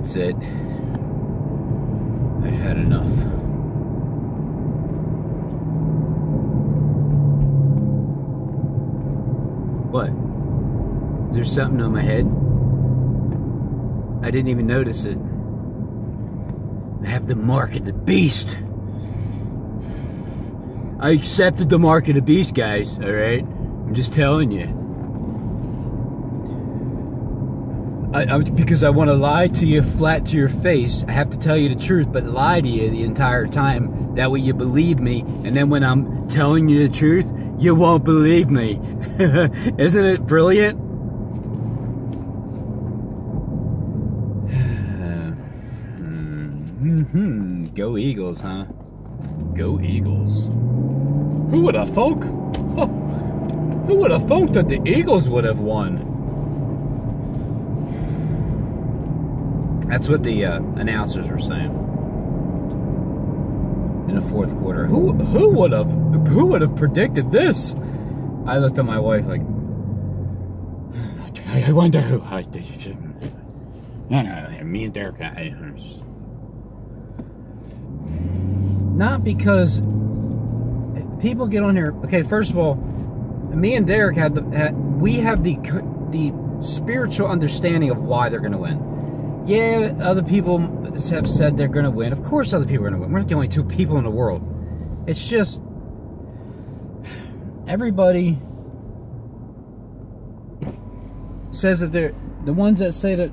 That's it. I've had enough. What? Is there something on my head? I didn't even notice it. I have the mark of the beast. I accepted the mark of the beast, guys, alright? I'm just telling you. Because I want to lie to you flat to your face. I have to tell you the truth, but lie to you the entire time. That way you believe me, and then when I'm telling you the truth, you won't believe me. Isn't it brilliant? Go Eagles, huh? Go Eagles. Who would have thunk? Who would have thunk that the Eagles would have won? That's what the announcers were saying in the fourth quarter. Who would have predicted this? I looked at my wife like, I wonder who. No, me and Derek. Not because people get on here. Okay, first of all, me and Derek have the spiritual understanding of why they're going to win. Yeah, other people have said they're going to win. Of course other people are going to win. We're not the only two people in the world. It's just everybody says that they're the ones that say that.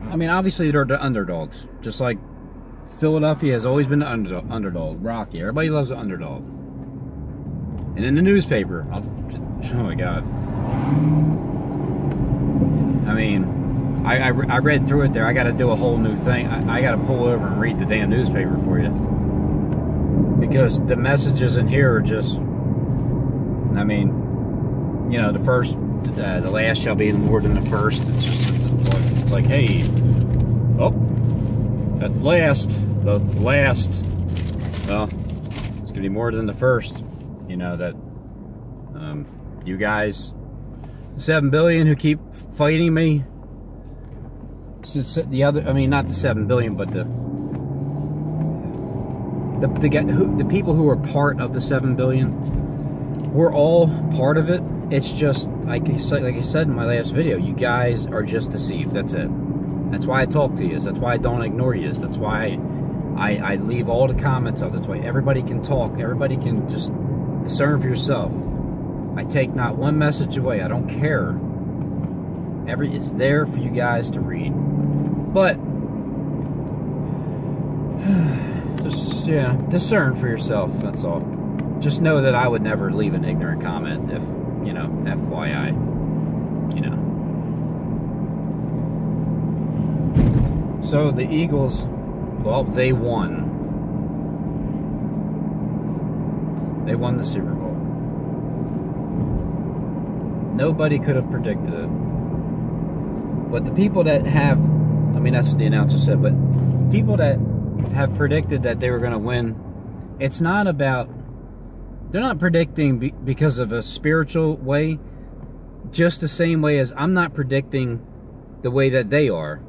I mean, obviously they're the underdogs. Just like Philadelphia has always been the underdog. Rocky. Everybody loves the underdog. And in the newspaper, oh my God. I mean, I read through it there. I got to do a whole new thing. I got to pull over and read the damn newspaper for you. Because the messages in here are just, I the last shall be more than the first. It's like, hey, oh, at last, well, it's going to be more than the first. That you guys, 7 billion who keep fighting me, since the other, not the 7 billion, but the people who are part of the 7 billion, we're all part of it. It's just, like I said in my last video, you guys are just deceived. That's it. That's why I talk to you. That's why I don't ignore you. That's why I leave all the comments up. That's why everybody can talk. Everybody can just discern for yourself. I take not one message away. I don't care. It's there for you guys to read. But just discern for yourself. That's all. Just know that I would never leave an ignorant comment if, FYI, So the Eagles, well, they won. They won the Super Bowl. Nobody could have predicted it. But the people that have, that's what the announcer said, but people that have predicted that they were going to win, it's not about, they're not predicting because of a spiritual way, just the same way as I'm not predicting the way that they are.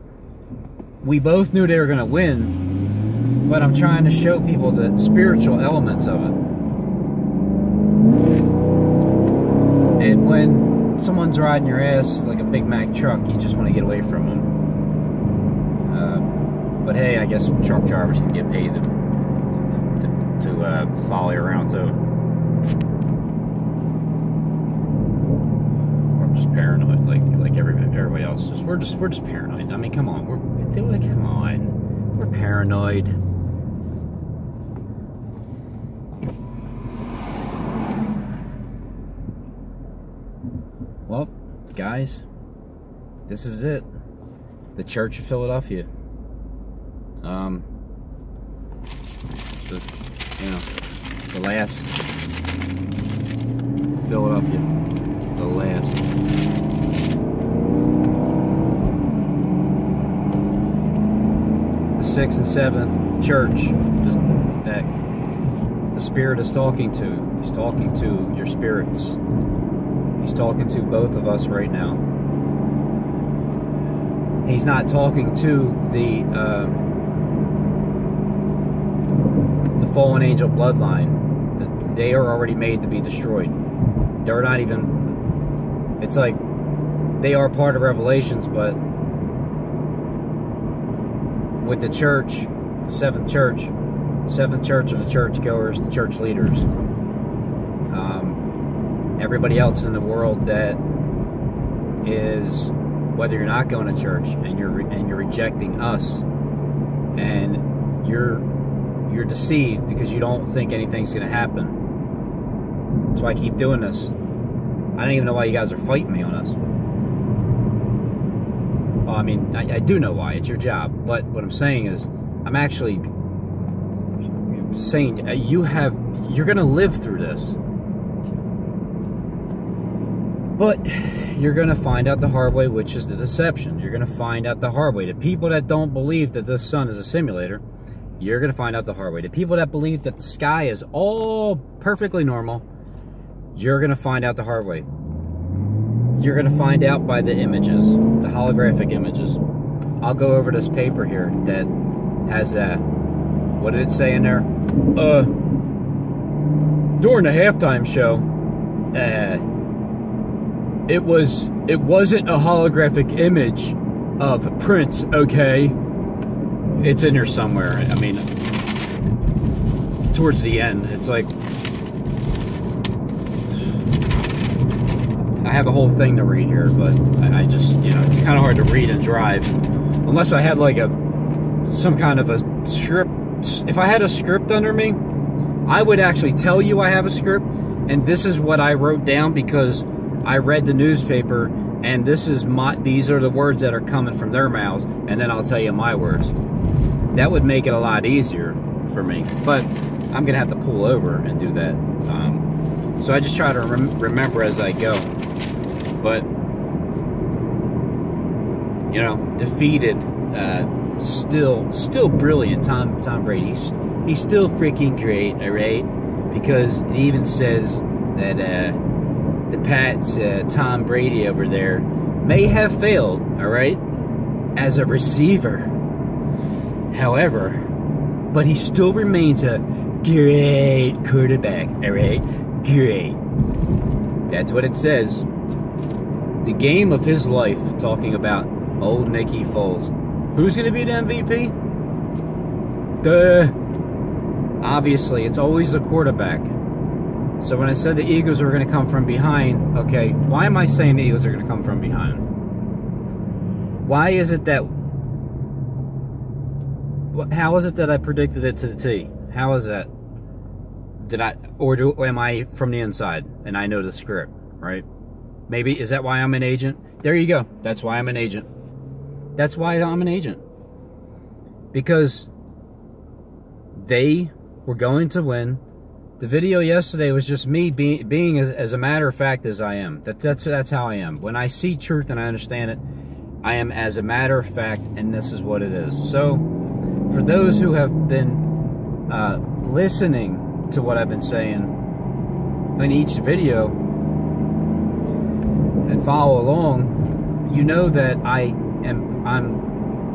We both knew they were going to win, but I'm trying to show people the spiritual elements of it. And when someone's riding your ass like a Big Mac truck, you just want to get away from them. But hey, I guess truck drivers can get paid to follow you around too. Or I'm just paranoid, like everybody else. We're just paranoid. Come on, we're paranoid. Well, guys, this is it. The Church of Philadelphia. The last Philadelphia. The last. The 6th and 7th church that the Spirit is talking to. He's talking to your spirits. He's talking to both of us right now. He's not talking to the fallen angel bloodline. They are already made to be destroyed. They're not even... It's like they are part of Revelations, but with the church, the seventh church of the churchgoers, the church leaders, everybody else in the world that is, whether you're not going to church and you're rejecting us, and you're deceived because you don't think anything's going to happen. That's why I keep doing this. I don't even know why you guys are fighting me on this. Well, I mean, I do know why. It's your job. But what I'm saying is, I'm actually saying you're going to live through this. But you're going to find out the hard way, which is the deception. You're going to find out the hard way. The people that don't believe that this sun is a simulator, you're going to find out the hard way. The people that believe that the sky is all perfectly normal, you're going to find out the hard way. You're going to find out by the images, the holographic images. I'll go over this paper here that has what did it say in there? During the halftime show, it wasn't a holographic image of Prince, okay? It's in there somewhere. I mean, towards the end, it's like, I have a whole thing to read here, but I just, you know, it's kind of hard to read and drive. Unless I had like some kind of a script. If I had a script under me, I would actually tell you I have a script, and this is what I wrote down because I read the newspaper, and these are the words that are coming from their mouths, and then I'll tell you my words. That would make it a lot easier for me, but I'm gonna have to pull over and do that. So I just try to remember as I go. But you know, defeated, still brilliant. Tom Brady. He's still freaking great, all right? Because it even says that the Pats, Tom Brady over there, may have failed, all right, as a receiver. However, but he still remains a great quarterback, all right? Great. That's what it says. The game of his life, talking about old Nicky Foles. Who's going to be the MVP? Obviously, it's always the quarterback. So when I said the Eagles are going to come from behind, okay, why am I saying the Eagles are going to come from behind? Why is it that... How is it that I predicted it to the T? How is that? Or am I from the inside and I know the script, right? Maybe, is that why I'm an agent? There you go. That's why I'm an agent. That's why I'm an agent. Because they were going to win. The video yesterday was just me being as a matter of fact as I am. That's how I am. When I see truth and I understand it, I am as a matter of fact, and this is what it is. So, for those who have been listening to what I've been saying in each video and follow along, you know that I'm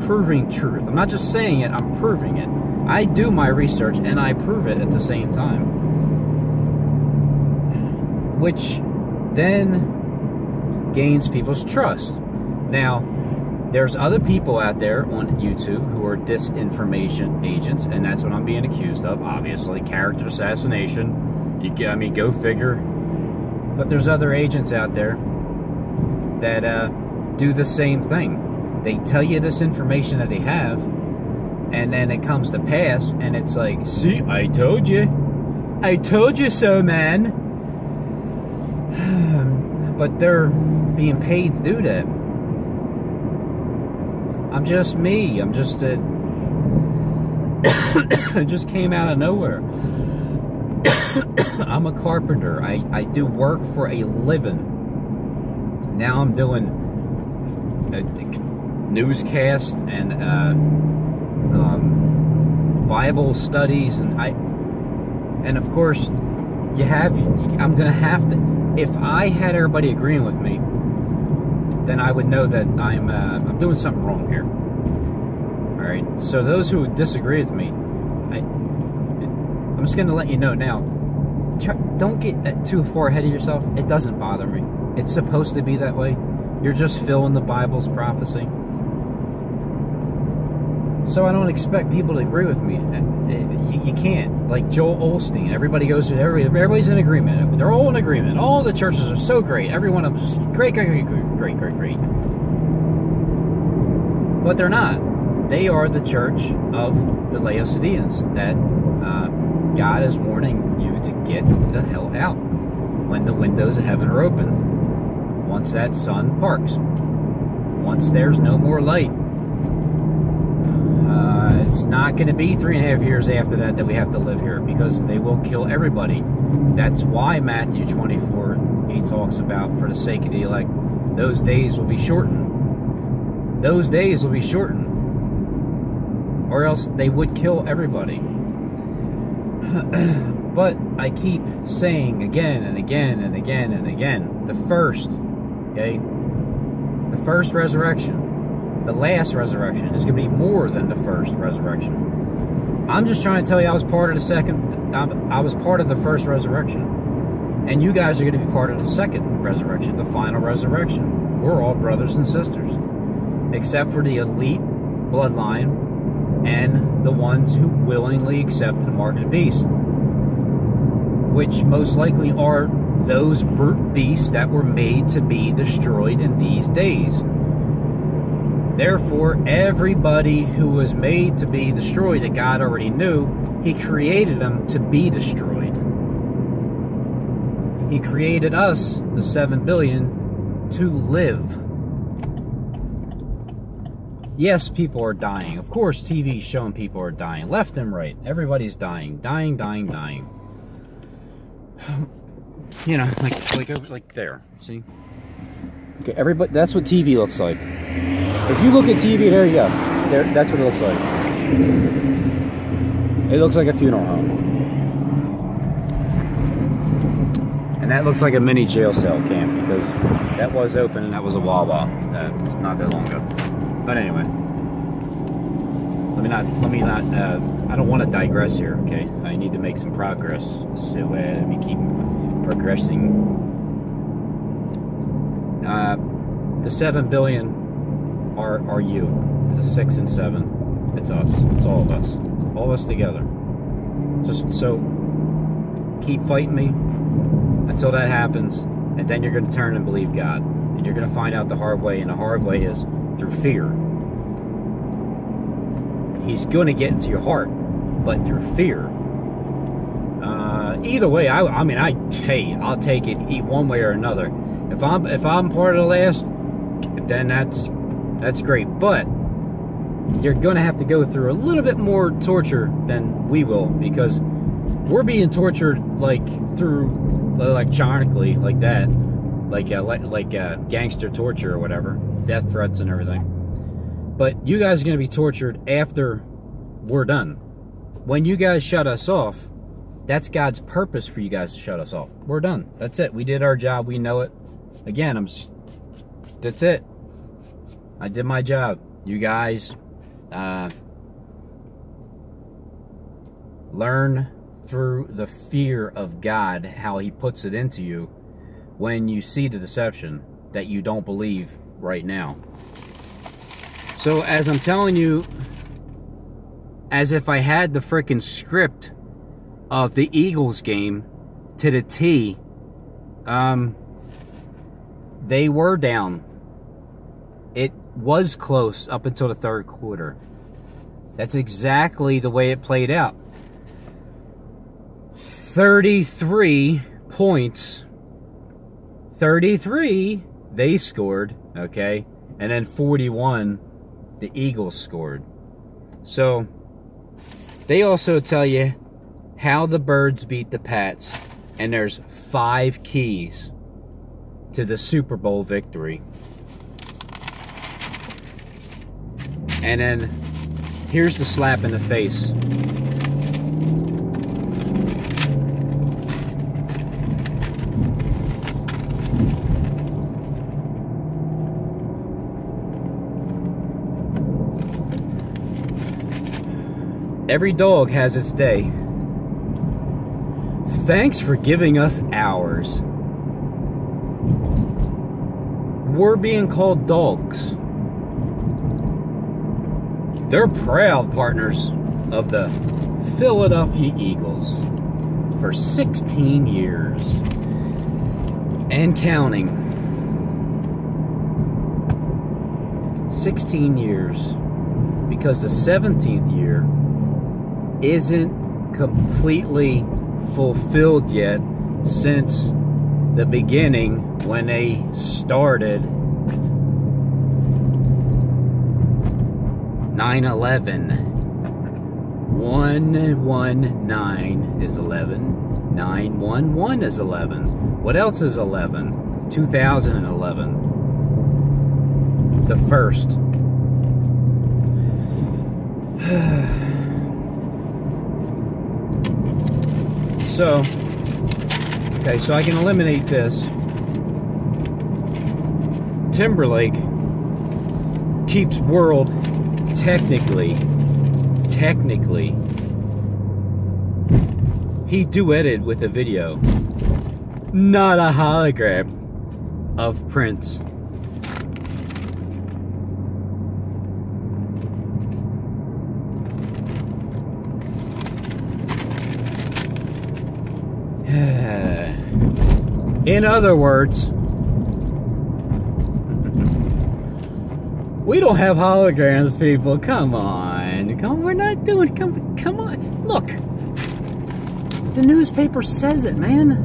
proving truth. I'm not just saying it, I'm proving it. I do my research and I prove it at the same time, which then gains people's trust. Now, there's other people out there on YouTube who are disinformation agents, and that's what I'm being accused of, obviously. Character assassination. I mean, go figure. But there's other agents out there that do the same thing. They tell you this information that they have, and then it comes to pass, and it's like, see, I told you. I told you so, man. But they're being paid to do that. I'm just me. I'm just a... I just came out of nowhere. I'm a carpenter. I do work for a living. Now I'm doing a newscast and Bible studies, and of course I'm gonna have to, if I had everybody agreeing with me, then I would know that I'm doing something wrong here. All right. So those who disagree with me, I'm just going to let you know now. Don't get too far ahead of yourself. It doesn't bother me. It's supposed to be that way. You're just filling the Bible's prophecy. So I don't expect people to agree with me. You can't. Like Joel Osteen, everybody goes to everybody's in agreement. They're all in agreement. All the churches are so great. Every one of them is great. But they're not. They are the church of the Laodiceans that God is warning you to get the hell out when the windows of heaven are open. Once that sun parks. Once there's no more light. It's not going to be 3.5 years after that we have to live here, because they will kill everybody. That's why Matthew 24, he talks about, for the sake of the elect, those days will be shortened. Those days will be shortened. Or else they would kill everybody. But I keep saying again and again and again and again, the first, okay, the first resurrection, the last resurrection is going to be more than the first resurrection. I'm just trying to tell you I was part of the second, I was part of the first resurrection. And you guys are going to be part of the second resurrection, the final resurrection. We're all brothers and sisters. Except for the elite bloodline and the ones who willingly accept the mark of the beast. Which most likely are those brute beasts that were made to be destroyed in these days. Therefore, everybody who was made to be destroyed that God already knew, He created them to be destroyed. He created us, the 7 billion, to live. Yes, people are dying. Of course, TV's showing people are dying. Left and right. Everybody's dying. Dying, dying, dying. You know, like there. See? Okay, everybody, that's what TV looks like. If you look at TV, there you go. There, that's what it looks like. It looks like a funeral home. And that looks like a mini jail cell camp, because that was open and that was a Wawa not that long ago. But anyway, let me not, I don't want to digress here, okay? I need to make some progress, so let me keep progressing. The 7 billion are you. It's a 6 and 7. It's us. It's all of us. All of us together. Just so, keep fighting me until that happens, and then you're going to turn and believe God. And you're going to find out the hard way, and the hard way is through fear. He's going to get into your heart, but through fear. Either way, I'll take it one way or another. If I'm part of the last, then that's great. But you're going to have to go through a little bit more torture than we will, because we're being tortured like through electronically, like that, like gangster torture or whatever, death threats and everything. But you guys are going to be tortured after we're done. When you guys shut us off, that's God's purpose for you guys to shut us off. We're done. That's it. We did our job. We know it. Again, that's it. I did my job. You guys learn through the fear of God how He puts it into you when you see the deception that you don't believe right now. So as I'm telling you, as if I had the frickin' script of the Eagles game to the T, they were down. It was close up until the third quarter. That's exactly the way it played out. 33 points. 33 they scored, okay? And then 41 the Eagles scored. So they also tell you how the Birds beat the Pats, and there's 5 keys to the Super Bowl victory. And then here's the slap in the face. Every dog has its day. Thanks for giving us ours. We're being called dogs. They're proud partners of the Philadelphia Eagles for 16 years and counting. 16 years, because the 17th year isn't completely fulfilled yet since the beginning when they started 9/11. 119 is 11. 911 is 11. What else is 11? 2011. The first. So, okay, so I can eliminate this. Timberlake keeps world technically, he duetted with a video, not a hologram, of Prince. In other words, we don't have holograms, people. Come on. We're not doing... Come on. Look. The newspaper says it, man.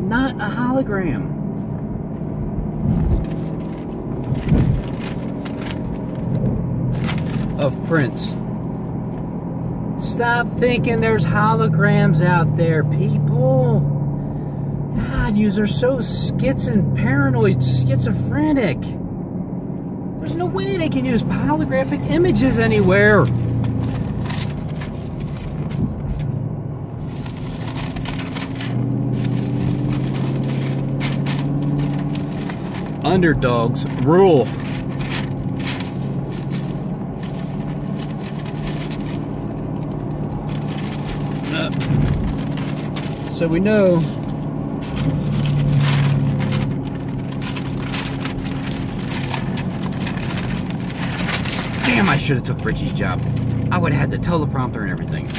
Not a hologram. Of Prince. Stop thinking there's holograms out there, people. God, yous are so paranoid, schizophrenic. There's no way they can use holographic images anywhere. Underdogs rule. So we know damn, I should have took Richie's job. I would have had the teleprompter and everything.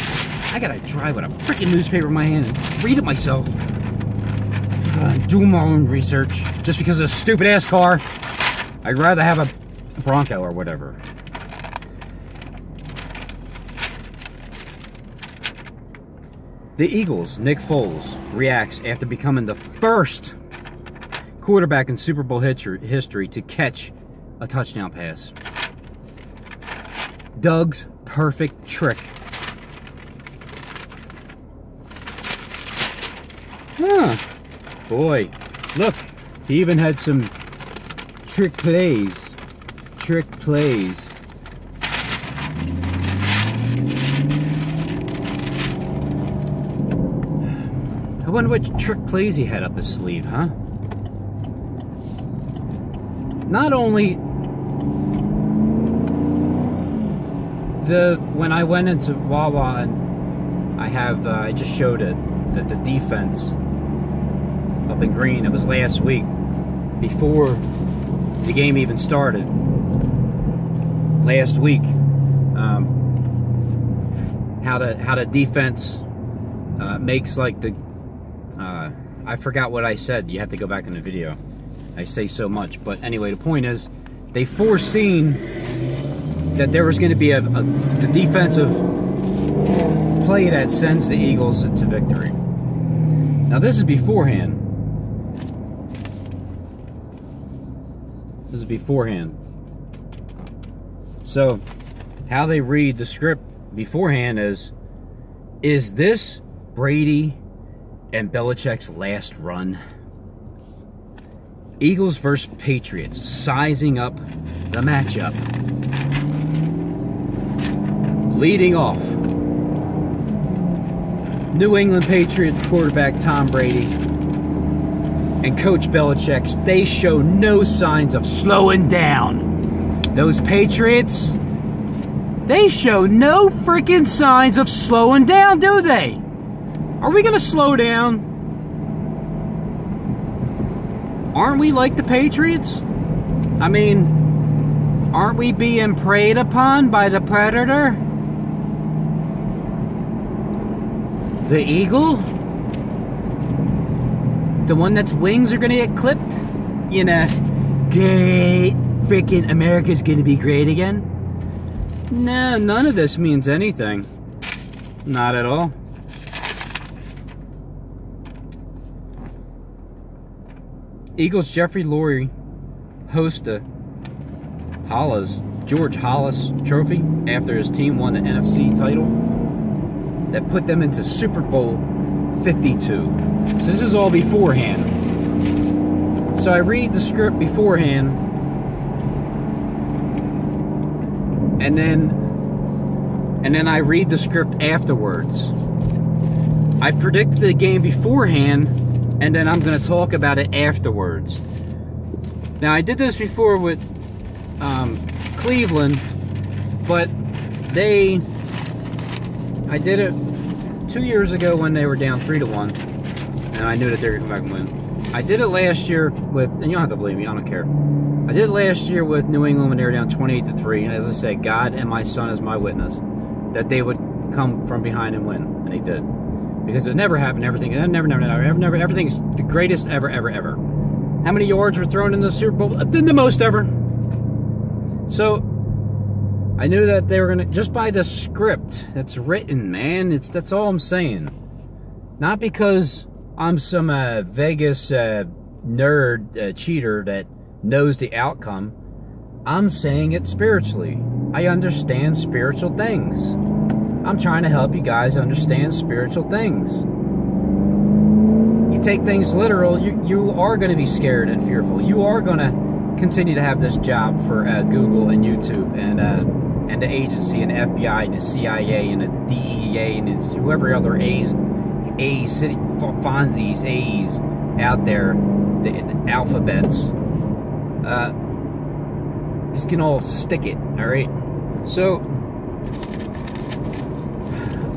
I gotta drive with a freaking newspaper in my hand and read it myself. Do my own research just because of a stupid ass car. I'd rather have a Bronco or whatever. The Eagles, Nick Foles, reacts after becoming the first quarterback in Super Bowl history to catch a touchdown pass. Doug's perfect trick. Huh. Boy, look, he even had some trick plays. Trick plays. I wonder what trick plays he had up his sleeve, huh? Not only when I went into Wawa and I just showed it, that the defense up in green, it was last week before the game even started. Last week, how the defense makes like the I forgot what I said. You have to go back in the video. I say so much, but anyway, the point is, they foreseen that there was going to be the defensive play that sends the Eagles to victory. Now this is beforehand. This is beforehand. So, how they read the script beforehand is this Brady and Belichick's last run? Eagles versus Patriots, sizing up the matchup. Leading off, New England Patriots quarterback Tom Brady and Coach Belichick, they show no signs of slowing down. Those Patriots, They show no freaking signs of slowing down, do they? Are we going to slow down? Aren't we like the Patriots? I mean, aren't we being preyed upon by the predator? The eagle? The one that's wings are going to get clipped? You know, great, freaking America's going to be great again? No, none of this means anything. Not at all. Eagles Jeffrey Lurie host the George Hollis Trophy after his team won the NFC title that put them into Super Bowl 52. So this is all beforehand. So I read the script beforehand, and then I read the script afterwards. I predicted the game beforehand, and then I'm going to talk about it afterwards. Now, I did this before with Cleveland, but I did it 2 years ago when they were down 3-1, and I knew that they were going to come back and win. I did it last year with, and you don't have to believe me, I don't care. I did it last year with New England when they were down 28-3, and as I said, God and my son is my witness that they would come from behind and win, and they did. Because it never happened, everything is the greatest ever. How many yards were thrown in the Super Bowl? The most ever. So, I knew that they were going to, just by the script that's written, man, that's all I'm saying. Not because I'm some Vegas nerd cheater that knows the outcome. I'm saying it spiritually. I understand spiritual things. I'm trying to help you guys understand spiritual things. You take things literal, you are going to be scared and fearful. You are going to continue to have this job for Google and YouTube and the agency and the FBI and the CIA and the DEA and whoever other A's, Fonzie's A's out there, the alphabets. Just can all stick it, all right? So,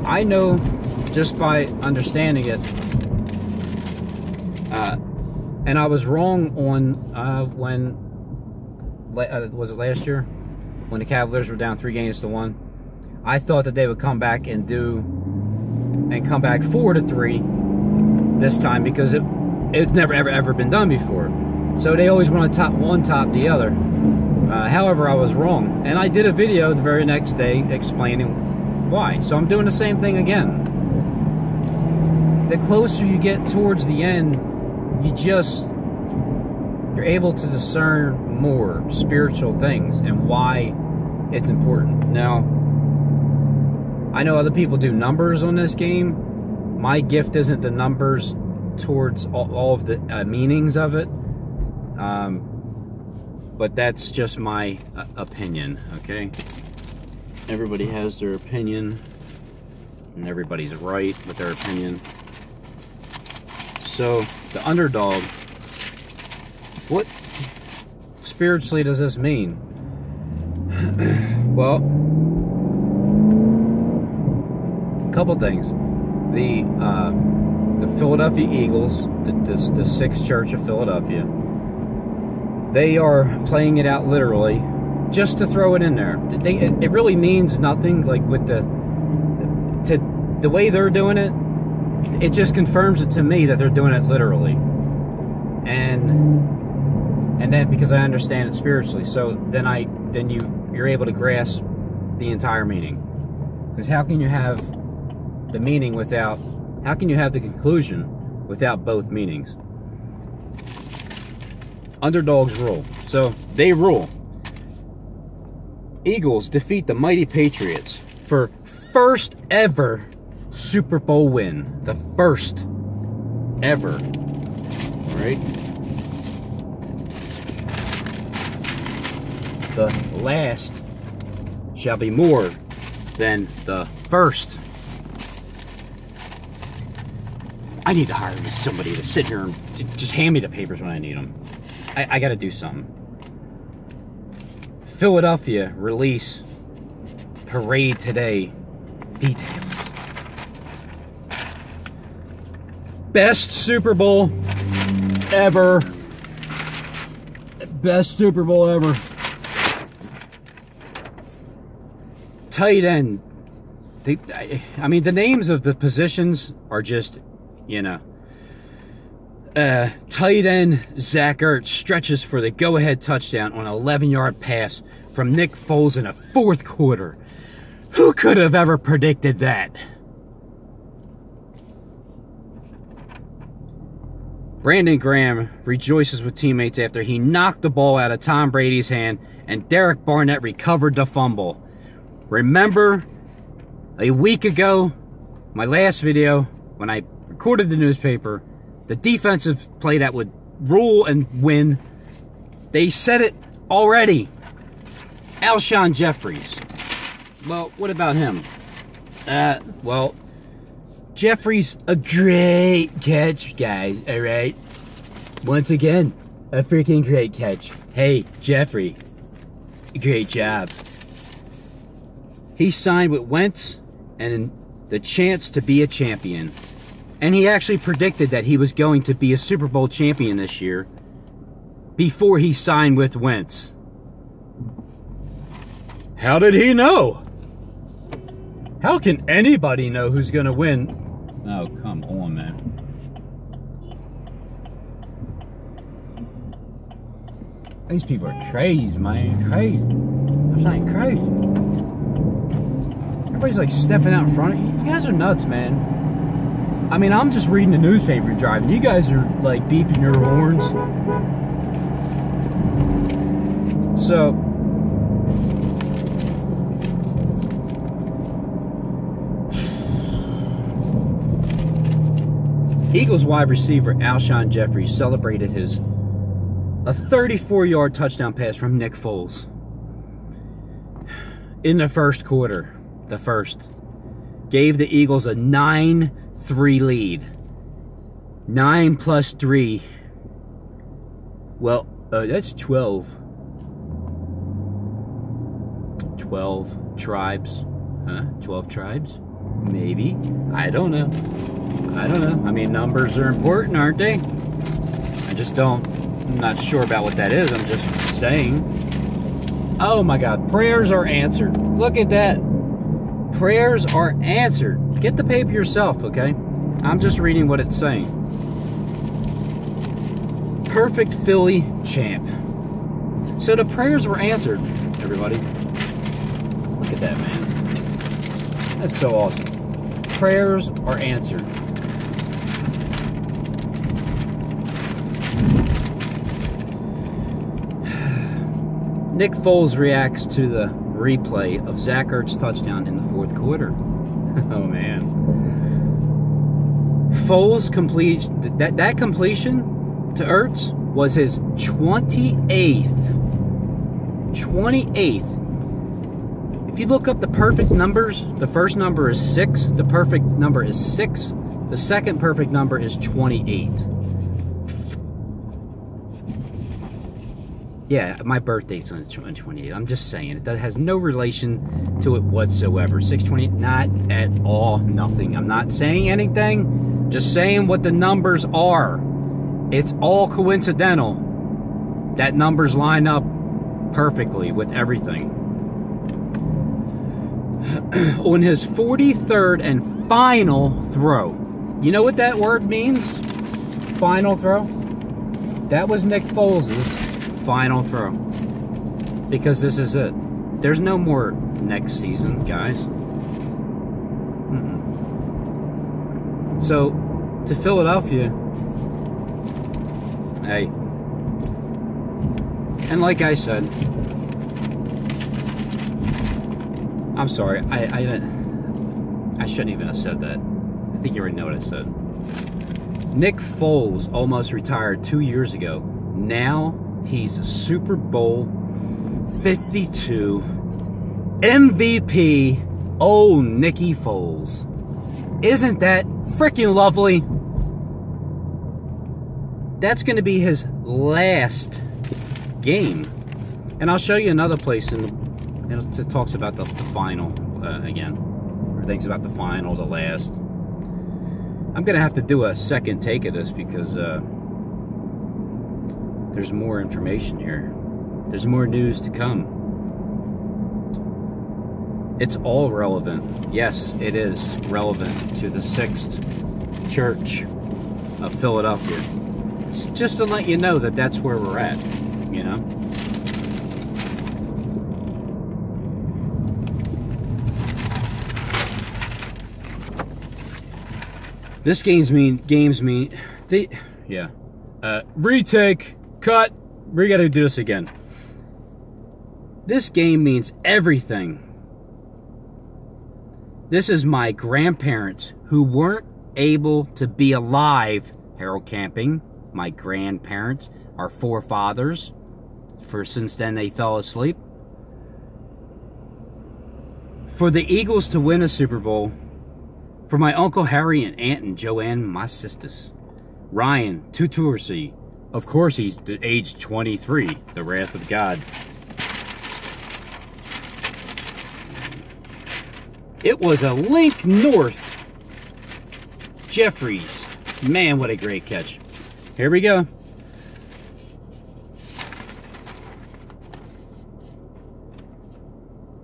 I know just by understanding it, and I was wrong on when, was it last year? When the Cavaliers were down 3-1. I thought that they would come back and come back 4-3 this time because it's never ever been done before. So they always want to top the other. However, I was wrong, and I did a video the very next day explaining why. So I'm doing the same thing again. The closer you get towards the end, you're able to discern more spiritual things and why it's important. Now, I know other people do numbers on this game. My gift isn't the numbers towards all of the meanings of it. But that's just my opinion, okay? Everybody has their opinion, and everybody's right with their opinion. So, the underdog, what spiritually does this mean? Well, a couple things. The Philadelphia Eagles, the Sixth Church of Philadelphia, they are playing it out literally, just to throw it in there. It really means nothing. Like with the way they're doing it, it just confirms it to me that they're doing it literally, and then because I understand it spiritually, so then you're able to grasp the entire meaning. Because how can you have the meaning without? How can you have the conclusion without both meanings? Underdogs rule. So, they rule. Eagles defeat the mighty Patriots for first ever Super Bowl win. The first ever. Alright? The last shall be more than the first. I need to hire somebody to sit here and just hand me the papers when I need them. I gotta do something. Philadelphia release parade today details. Best Super Bowl ever. Best Super Bowl ever. Tight end. I mean, the names of the positions are just, you know. Tight end Zach Ertz stretches for the go-ahead touchdown on an 11-yard pass from Nick Foles in the fourth quarter. Who could have ever predicted that? Brandon Graham rejoices with teammates after he knocked the ball out of Tom Brady's hand and Derek Barnett recovered the fumble. Remember, a week ago, my last video, when I recorded the newspaper, the defensive play that would rule and win, they said it already. Alshon Jeffries. Well, what about him? Well, Jeffries, a great catch, guys, alright? Once again, a freaking great catch. Hey, Jeffrey, great job. He signed with Wentz and the chance to be a champion. And he actually predicted that he was going to be a Super Bowl champion this year before he signed with Wentz. How did he know? How can anybody know who's going to win? Oh, come on, man. These people are crazy, man. Crazy. I'm saying crazy. Everybody's like stepping out in front of you. You guys are nuts, man. I mean, I'm just reading the newspaper driving. You guys are like beeping your horns. So, Eagles wide receiver Alshon Jeffries celebrated a 34-yard touchdown pass from Nick Foles in the first quarter. The first gave the Eagles a 9-3 lead. 9 plus 3. Well, that's 12. 12 tribes. Huh? 12 tribes? Maybe. I don't know. I don't know. I mean, numbers are important, aren't they? I'm not sure about what that is. I'm just saying. Oh my God. Prayers are answered. Look at that. Prayers are answered. Get the paper yourself, okay? I'm just reading what it's saying. Perfect Philly champ. So the prayers were answered, everybody. Look at that, man. That's so awesome. Prayers are answered. Nick Foles reacts to the replay of Zach Ertz's touchdown in the fourth quarter. Oh, man. Foles completion, that completion to Ertz was his 28th. 28th. If you look up the perfect numbers, the first number is 6. The perfect number is 6. The second perfect number is 28. Yeah, my birthday's on 28. I'm just saying. That has no relation to it whatsoever. 628, not at all, nothing. I'm not saying anything. Just saying what the numbers are. It's all coincidental. That numbers line up perfectly with everything. On his 43rd and final throw. You know what that word means? Final throw? That was Nick Foles' final throw. Because this is it. There's no more next season, guys. So, to Philadelphia, hey. And like I said, I'm sorry, I shouldn't even have said that. I think you already know what I said. Nick Foles almost retired 2 years ago. Now he's a Super Bowl 52 MVP. Oh, Nicky Foles. Isn't that freaking lovely? That's going to be his last game. And I'll show you another place in It talks about the final again. Or things about the final, the last. I'm going to have to do a second take of this because there's more information here. There's more news to come. It's all relevant. Yes, it is relevant to the 6th Church of Philadelphia. Just to let you know that that's where we're at, you know? This games mean, yeah. Retake, cut, we gotta do this again. This game means everything. This is my grandparents who weren't able to be alive, Harold Camping, my grandparents, our forefathers, since then they fell asleep. For the Eagles to win a Super Bowl, for my Uncle Harry and Aunt and Joanne, my sisters. Ryan, Tutursi, of course he's age 23, the wrath of God. It was a Link North. Jeffries. Man, what a great catch. Here we go.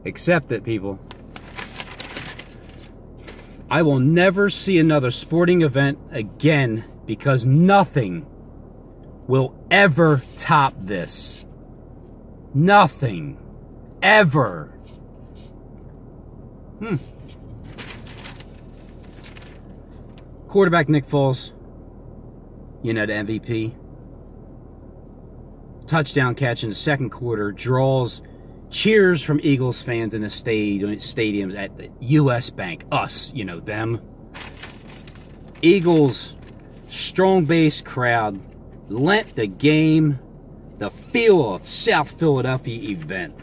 Accept it, people. I will never see another sporting event again because nothing will ever top this. Nothing. Ever. Quarterback Nick Foles, you know, the MVP. Touchdown catch in the second quarter draws cheers from Eagles fans in the stadiums at the U.S. Bank. Us, you know, them. Eagles, strong base crowd lent the game the feel of South Philadelphia event.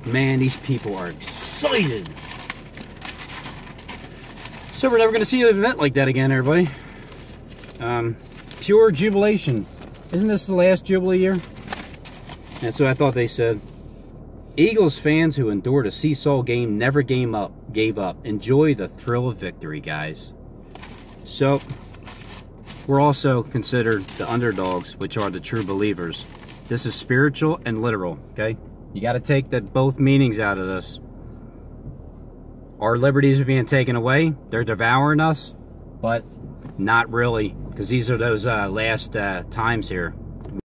Man, these people are excited. So we're never going to see an event like that again, everybody. Pure jubilation. Isn't this the last Jubilee year? And so I thought they said. Eagles fans who endured a seesaw game never gave up. Enjoy the thrill of victory, guys. So, we're also considered the underdogs, which are the true believers. This is spiritual and literal, okay? You got to take both meanings out of this. Our liberties are being taken away. They're devouring us, but not really, because these are those last times here.